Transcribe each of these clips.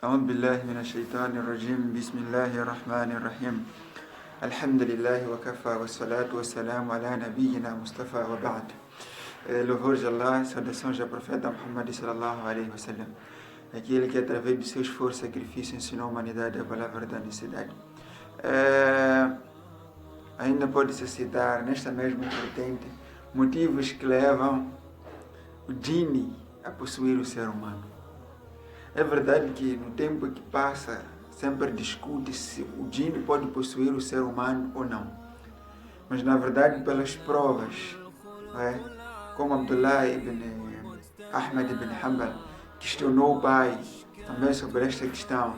أعوذ بالله من الشيطان الرجيم بسم الله الرحمن الرحيم الحمد لله وكفى والصلاة والسلام على نبينا مصطفى وبعد. Louvor de Allah, saudações ao profeta Muhammad sallallahu alaihi wasallam, aquele que através de seu esforço e sacrifício ensinou a humanidade a palavra da necessidade. Ainda pode-se citar nesta mesma vertente motivos que levam o Jinn a possuir o ser humano. É verdade que no tempo que passa sempre discute se o Jinn pode possuir o ser humano ou não. Mas na verdade pelas provas, não é? Como Abdullah ibn Ahmad ibn Hanbal questionou o pai também sobre esta questão.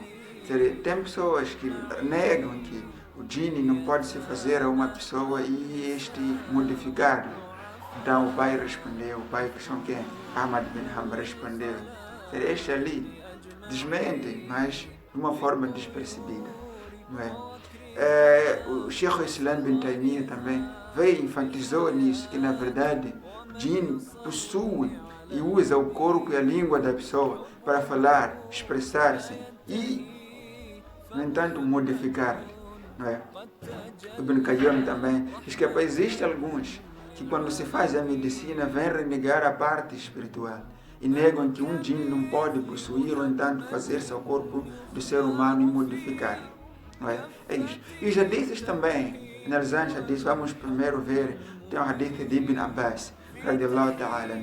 Tem pessoas que negam que o Jinn não pode se fazer a uma pessoa e este modificar. Então o pai respondeu, o pai que são quem? Ahmad ibn Hanbal respondeu. Este ali desmente, mas de uma forma despercebida, não é? O Sheikh Islam bin Taymiyyah também veio e enfatizou nisso, que na verdade o Jinn possui e usa o corpo e a língua da pessoa para falar, expressar-se e, no entanto, modificar-lhe, não é? O Ibn Qayyim também diz que existem alguns que quando se faz a medicina vêm renegar a parte espiritual e negam que um Jinn não pode possuir ou entanto fazer-se ao corpo do ser humano e modificar. Não é? É isso. E os hadiths também, analisando os hadiths, vamos primeiro ver, tem o hadith de Ibn Abbas, radiallahu ta'ala,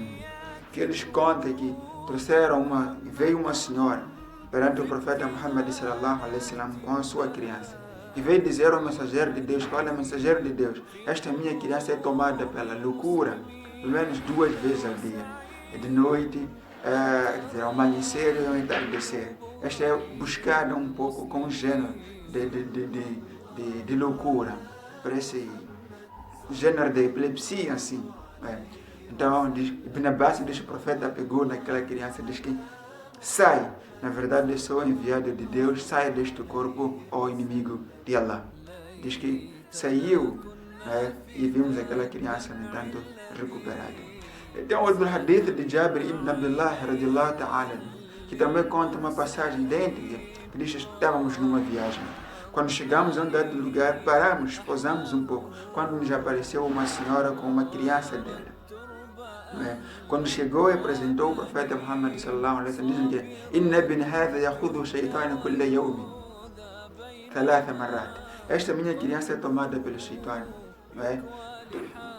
que eles contam que veio uma senhora perante o profeta Muhammad sallallahu alaihi wasallam com a sua criança. E veio dizer ao mensageiro de Deus, olha, mensageiro de Deus, esta minha criança é tomada pela loucura, pelo menos 2 vezes ao dia. De noite, ao amanhecer e ao entardecer. Esta é buscada um pouco com um gênero de loucura, parece gênero de epilepsia, assim. Então, Ibn Abbas diz que o profeta pegou naquela criança e diz que sai, na verdade eu sou enviado de Deus, sai deste corpo, ó inimigo de Allah. Diz que saiu, e vimos aquela criança, no entanto, recuperada. Tem outro hadith de Jabir ibn Abdullah radiallahu ta'ala, que também conta uma passagem idêntica, que diz que estávamos numa viagem. Quando chegamos a um dado lugar, paramos, pousamos um pouco, quando nos apareceu uma senhora com uma criança dela. Quando chegou e apresentou o profeta Muhammad sallallahu alaihi wasallam, diz que inna ibn hadha yakhudhu shaytan kulla yawmin 3 marrat. Esta minha criança é tomada pelo shaitan, não é?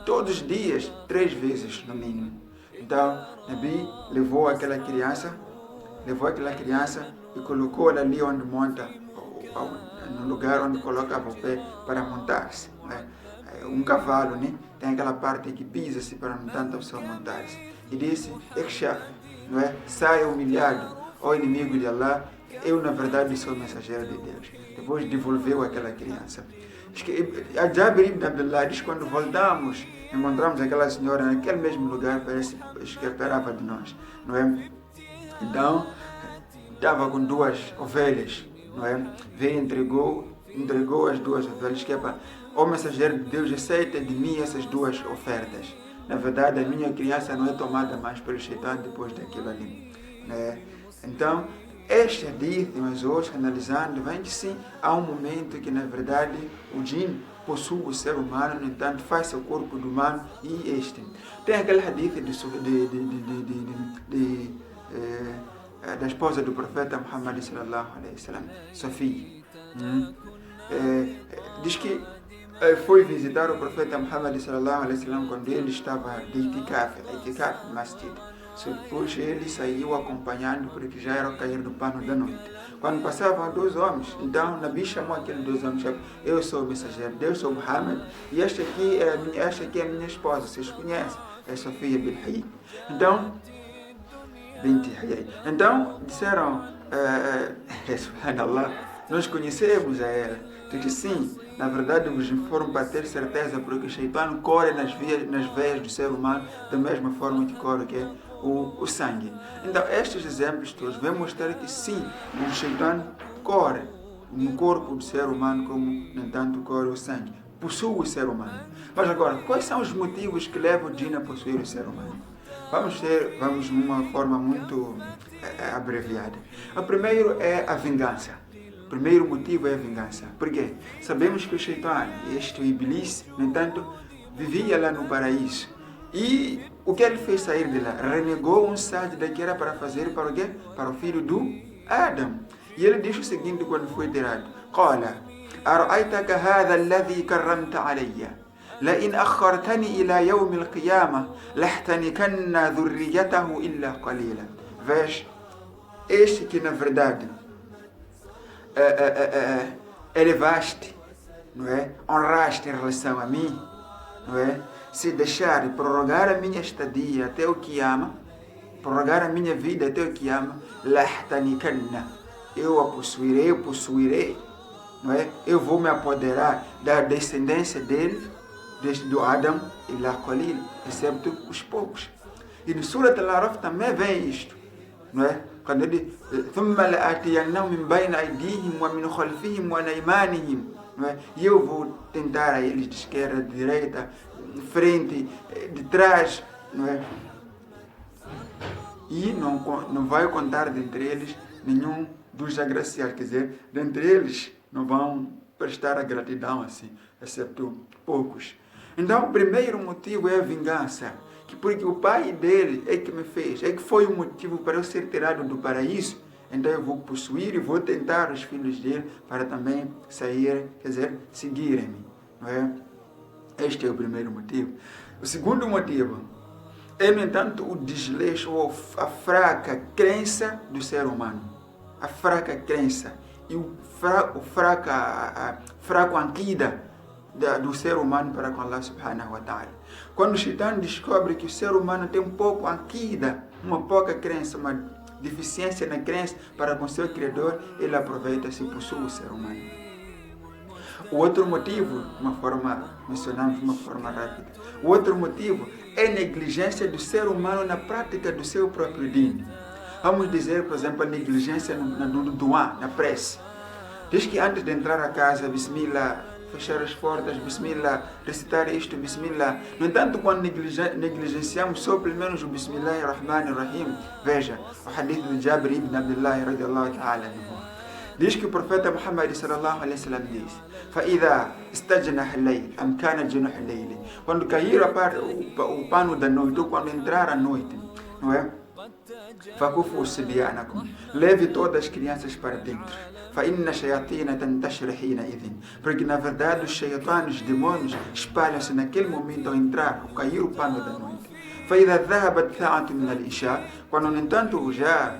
Todos os dias, 3 vezes no mínimo. Então, Nabi levou aquela criança e colocou ela ali onde monta, no lugar onde colocava o pé para montar-se. Um cavalo, né? Tem aquela parte que pisa-se para não tanto a pessoa montar-se. E disse, não é? Saia humilhado, ó inimigo de Allah, eu na verdade sou mensageiro de Deus. Depois devolveu aquela criança. A Jabir ibn Abdullah diz que quando voltamos, encontramos aquela senhora naquele mesmo lugar, parece que esperava de nós, não é? Então, estava com 2 ovelhas, não é? Veio e entregou as 2 ovelhas, que é para, ó mensageiro de Deus, aceita de mim essas 2 ofertas. Na verdade, a minha criança não é tomada mais pelo shaitan depois daquilo ali, né? Então, este hadith, mas hoje, analisando, vem que sim, há um momento que, na verdade, o Jinn possui o ser humano, no entanto, faz o corpo do humano e este. Tem aquele hadith da esposa do profeta Muhammad sallallahu alaihi wasallam, Sofia. Diz que foi visitar o profeta Muhammad sallallahu alaihi wasallam quando ele estava de itikaf no masjid. Depois ele saiu acompanhando, porque já era o cair do pano da noite. Quando passavam 2 homens, então Nabi chamou aqueles 2 homens, eu sou o mensageiro de Deus, sou Muhammad, e esta aqui é a minha esposa, vocês conhecem, é Sofia bin Huyay. Então disseram, subhanallah, nós conhecemos a ela. Disse sim, na verdade vos informo para ter certeza, porque o shaitan corre nas veias do ser humano da mesma forma que corre o sangue. Então, estes exemplos todos vão mostrar que sim, o shaitan corre no corpo do ser humano como, no entanto, corre o sangue. Possui o ser humano. Mas agora, quais são os motivos que levam o Jinn a possuir o ser humano? Vamos numa forma muito abreviada. O primeiro é a vingança. O primeiro motivo é a vingança. Por quê? Sabemos que o Shaitan, o Iblis, no entanto, vivia lá no paraíso. E o que ele fez sair de lá? Renegou um sájida que era para fazer para o quê? Para o filho do Adão. E ele disse o seguinte quando foi tirado: Qala, ara'aytaka hadha alladhi karramta alayya. لئن أخرتني إلى يوم القيامة لاحتنكن ذريته إلا قليلا. Vês, este que na verdade elevaste, não é? Honraste em relação a mim, não é? Se deixar prorrogar a minha estadia até o Qiyama, prorrogar a minha vida até o Qiyama, lahtanikanna, eu a possuirei, não é? Eu vou me apoderar da descendência dele, desde do Adão e lá Qalil, excepto os poucos. E no Surat Al-Araf também vem isto, não é? Quando ele ثُمَّ لَآتِيَنَّهُمْ مِنْ بَيْنِ أَيْدِيهِمْ وَمِنْ خَلْفِهِمْ وَعَنْ أَيْمَانِهِمْ, não é? E eu vou tentar a eles de esquerda, de direita, de frente, de trás, não é? E não vai contar dentre eles nenhum dos agraciados, quer dizer, dentre eles não vão prestar a gratidão assim, excepto poucos. Então, o primeiro motivo é a vingança, porque o pai dele é que me fez, é que foi o motivo para eu ser tirado do paraíso. Então eu vou possuir e vou tentar os filhos dele para também sair, quer dizer, seguirem-me, não é? Este é o primeiro motivo. O segundo motivo é, no entanto, o desleixo ou a fraca crença do ser humano. A fraca crença e o fraco anquida do ser humano para com Allah subhanahu wa ta'ala. Quando o Shaitan descobre que o ser humano tem um pouco anquida, uma pouca crença, uma deficiência na crença para com seu Criador, ele aproveita-se e possui o ser humano. O outro motivo, mencionamos de uma forma rápida, o outro motivo é a negligência do ser humano na prática do seu próprio deen. Vamos dizer, por exemplo, a negligência no duá, na prece. Diz que antes de entrar a casa, Bismillah, fechar as portas, Bismillah, recitar isto, Bismillah. No entanto, quando negligenciamos só pelo menos o Bismillahirrahmanirrahim, veja, o hadith de Jabir ibn Abdullah radiyallahu ta'ala anhu. Diz que o profeta Muhammad sallallahu alaihi wasallam diz: فَإِذَا اسْتَجْنَحَ اللَّيْلِ أَمْ كَانَ جُنُحَ اللَّيْلِ. Quando cair o pano da noite, ou quando entrar a noite, não é? فَكُفُوا صِبْيَانَكُمْ. Leve todas as crianças para dentro. فَإِنَّ الشَّيَاطِينَ تَنْتَشِرُ حِينَئِذٍ. Porque na verdade os shaitanos, os demônios, espalham-se naquele momento ao entrar, ao cair o pano da noite. فَإِذَا ذَهَبَتْ سَاعَةٌ مِنَ الْعِشَاءِ. Quando, no entanto, já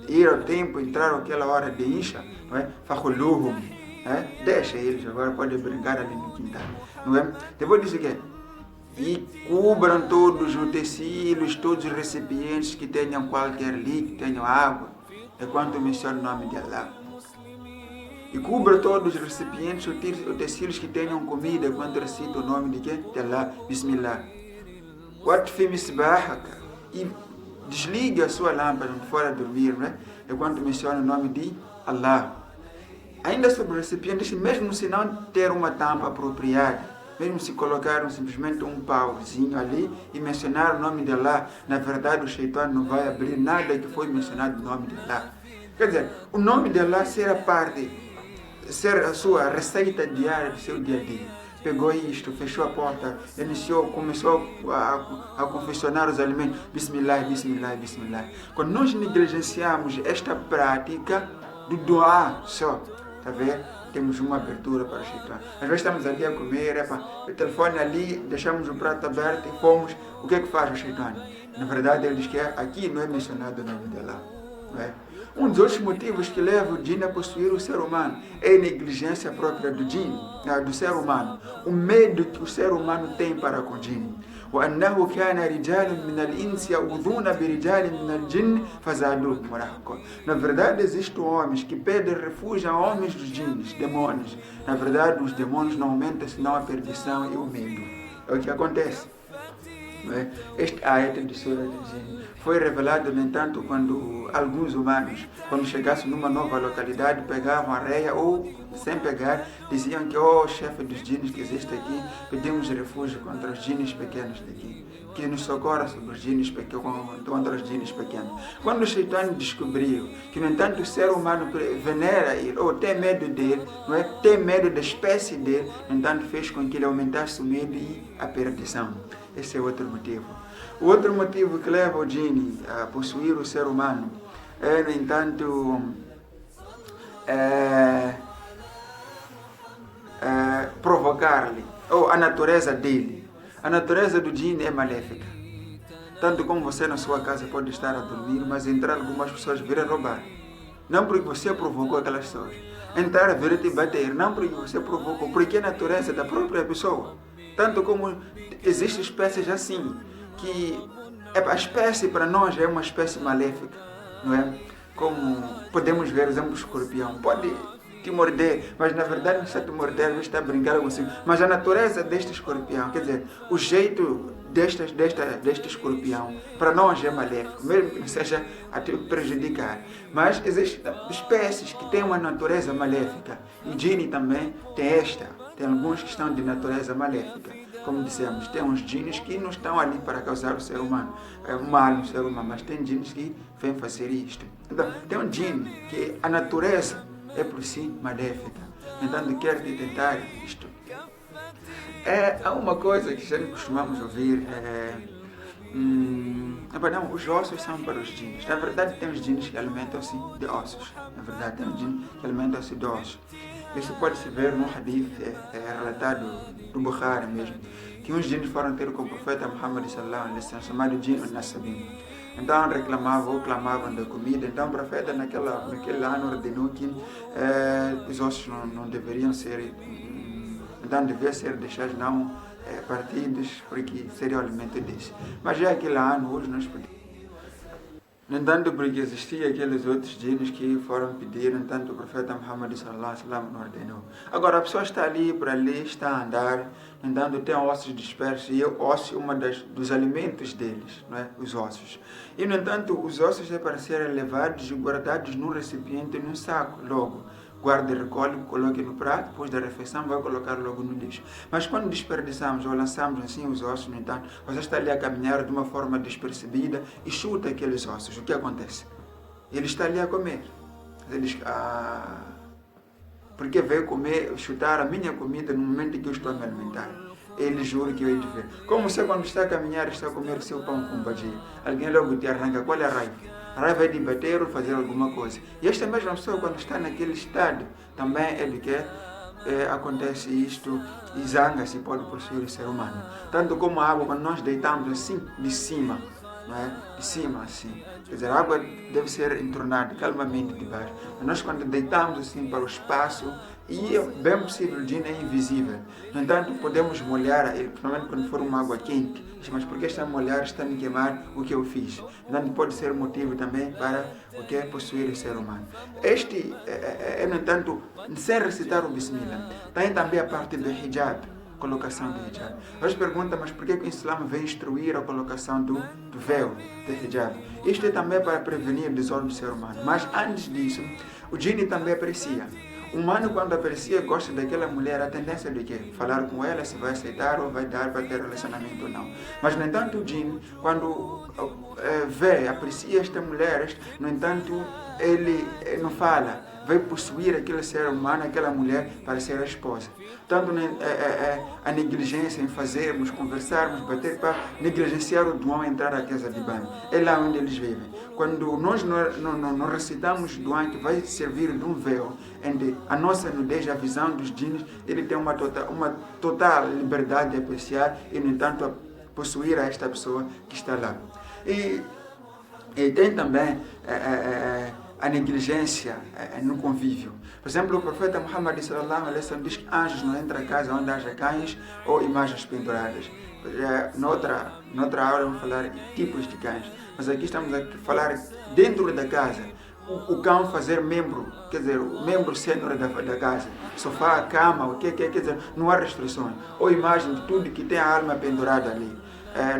ir ao tempo, entrar aquela hora de Isha, não é? فَخُلُّوهُمْ. Deixa eles, agora podem brincar ali no quintal, não é? Depois diz o quê? E cubram todos os utensílios, todos os recipientes que tenham qualquer líquido, tenham água, enquanto menciona o nome de Allah. E cubra todos os recipientes, utensílios que tenham comida, enquanto recita o nome de quê? De Allah, Bismillah. Watfi misbahaka. E desliga a sua lâmpada quando for a dormir, né? Enquanto menciona o nome de Allah. Ainda sobre o recipiente, mesmo se não ter uma tampa apropriada, mesmo se colocaram simplesmente um pauzinho ali e mencionar o nome de Allah, na verdade o Shaitan não vai abrir nada que foi mencionado o nome de Allah. Quer dizer, o nome de Allah ser a sua receita diária do seu dia a dia. Pegou isto, fechou a porta, começou a confeccionar os alimentos. Bismillah, Bismillah, Bismillah. Quando nós negligenciamos esta prática do dua só, tá vendo? Temos uma abertura para o Shaitan. Às vezes estamos ali a comer, o telefone ali, deixamos o prato aberto e fomos. O que é que faz o Shaitan? Na verdade, ele diz que aqui não é mencionado o nome de Allah, não é? Um dos outros motivos que leva o jinn a possuir o ser humano é a negligência própria do jinn, do ser humano. O medo que o ser humano tem para com o jinn. وأنه كان رجال من الإنس يعوذون برجال من الجن فزادوهم رهقا. Na verdade, existem homens que pedem refúgio a homens dos jinns, demônios. Na verdade, os demônios não aumentam senão a perdição e o medo. É o que acontece. Não é? Este ayat de Surah al-Jinn foi revelado, no entanto, quando alguns humanos, quando chegassem numa nova localidade, pegavam areia ou, sem pegar, diziam que, chefe dos djinnus que existe aqui, pedimos refúgio contra os djinnus pequenos daqui, que nos socorra sobre os djinnus contra os djinnus pequenos. Quando o Shaitã descobriu que, no entanto, o ser humano venera ele, ou tem medo dele, não é? Tem medo da espécie dele, no entanto, fez com que ele aumentasse o medo e a perdição. Esse é outro motivo. O outro motivo que leva o Jinn a possuir o ser humano é, no entanto, provocar-lhe, ou a natureza dele. A natureza do Jinn é maléfica. Tanto como você na sua casa pode estar a dormir, mas entrar algumas pessoas virem roubar. Não porque você provocou aquelas pessoas. Entrar a vir te bater, não porque você provocou, porque é a natureza da própria pessoa. Tanto como existem espécies assim, que a espécie para nós é uma espécie maléfica, não é? Como podemos ver, por exemplo, o escorpião. Pode te morder, mas na verdade não está te morder, às vezes está a brincar com você. Mas a natureza deste escorpião, quer dizer, o jeito deste escorpião, para nós é maléfico, mesmo que não seja a te prejudicar. Mas existem espécies que têm uma natureza maléfica. E Jinn também tem esta. Tem alguns que estão de natureza maléfica. Como dissemos, tem uns djinnus que não estão ali para causar o ser humano, mal no ser humano, mas tem djinnus que vêm fazer isto. Então, tem um djinn que a natureza é por si maléfica. Então, quer te tentar isto. Há uma coisa que sempre costumamos ouvir, não, os ossos são para os djinnus. Na verdade, tem os djinnus que alimentam-se de ossos. Na verdade, tem os djinnus que alimentam-se de ossos. Isso pode-se ver num hadith relatado do Bukhari mesmo, que uns djinnus foram ter com o profeta Muhammad sallallahu alaihi wasallam, chamado Jinn al-Nasabin. Então reclamavam ou clamavam da comida. Então o profeta naquele ano ordenou que os ossos não deveriam ser, então deviam ser deixados não partidos, porque seria o alimento deles. Mas já aquele ano, hoje nós podemos. No entanto, porque existiam aqueles outros djinnus que foram pedir, no entanto o profeta Muhammad sallallahu alaihi wasallam não ordenou. Agora a pessoa está ali, por ali, está a andar, no entanto tem ossos dispersos, e o osso é um dos alimentos deles, não é? Os ossos. E no entanto os ossos é para serem levados e guardados num recipiente, num saco, logo. Guarde, recolhe, coloque no prato, depois da refeição vai colocar logo no lixo. Mas quando desperdiçamos ou lançamos assim os ossos, no entanto, você está ali a caminhar de uma forma despercebida e chuta aqueles ossos. O que acontece? Ele está ali a comer. Ele diz, porque veio comer, chutar a minha comida no momento em que eu estou a me alimentar. Ele jura que eu hei de ver. Como você quando está a caminhar, está a comer seu pão com badia. Alguém logo te arranca, qual é a raiva? A raiva é de bater ou fazer alguma coisa. E esta mesma pessoa, quando está naquele estado, também é de que acontece isto e zanga-se pode possuir o ser humano. Tanto como a água, quando nós deitamos assim, de cima, não é? De cima, assim. Quer dizer, a água deve ser entornada calmamente de baixo. Mas nós, quando deitamos assim para o espaço, e é bem possível, o Jinn é invisível. No entanto, podemos molhar ele, principalmente quando for uma água quente. Mas porque está a molhar, está a me queimar o que eu fiz? Então, pode ser motivo também para o que é possuir o ser humano. Este no entanto, sem recitar o Bismillah. Tem também a parte do hijab, colocação do hijab. Hoje pergunta, mas por que o Islã vem instruir a colocação do véu, do hijab? Isto é também para prevenir o desordem do ser humano. Mas antes disso, o Jinn também aprecia. O humano, quando aprecia, gosta daquela mulher, a tendência de quê? Falar com ela, se vai aceitar ou vai dar para ter relacionamento ou não. Mas, no entanto, o Jinn, quando aprecia esta mulher, no entanto, ele não fala, vai possuir aquele ser humano, aquela mulher, para ser a esposa. Tanto a negligência em fazermos, conversarmos, bater para negligenciar o Duan entrar à casa de banho. É lá onde eles vivem. Quando nós não recitamos o Duan, que vai servir de um véu, onde a nossa nudez, a visão dos djinnus, ele tem uma total liberdade de apreciar e, no entanto, a possuir a esta pessoa que está lá. E tem também a negligência no convívio. Por exemplo, o profeta Muhammad sallallahu alaihi wasallam diz que anjos não entram em casa onde haja cães ou imagens penduradas. Noutra aula vamos falar tipos de cães, mas aqui estamos a falar dentro da casa. O cão fazer membro, quer dizer, o membro sênior da casa, sofá, cama, quer dizer, não há restrições. Ou imagem de tudo que tem a alma pendurada ali.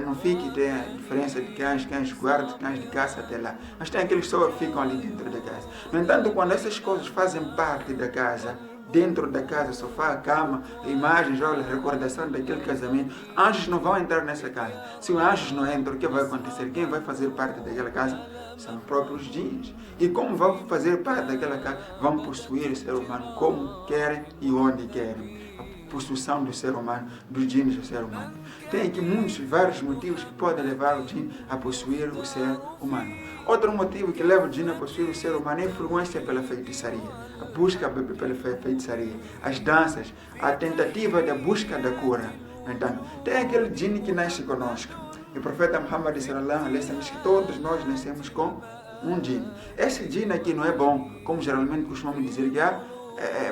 não fique, tem a diferença de cães guardas, cães de caça até lá. Mas tem aqueles que só ficam ali dentro da casa. No entanto, quando essas coisas fazem parte da casa, dentro da casa, sofá, cama, imagens, olha, recordação daquele casamento, anjos não vão entrar nessa casa. Se os anjos não entram, o que vai acontecer? Quem vai fazer parte daquela casa? São os próprios djinns. E como vão fazer parte daquela casa? Vão possuir o ser humano como querem e onde querem. A possuição do ser humano, dos djinns do ser humano. Tem aqui vários motivos que podem levar o djinn a possuir o ser humano. Outro motivo que leva o djinn a possuir o ser humano é a influência pela feitiçaria, a busca pela feitiçaria, as danças, a tentativa da busca da cura. Então, tem aquele djinn que nasce conosco. E o profeta Muhammad sallallahu alaihi wasallam diz que todos nós nascemos com um djinn. Esse djinn aqui não é bom, como geralmente costumamos dizer que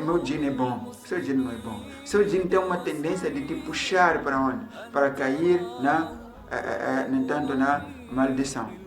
meu djinn é bom. Seu djinn não é bom. Seu djinn tem uma tendência de te puxar para onde? Para cair na maldição.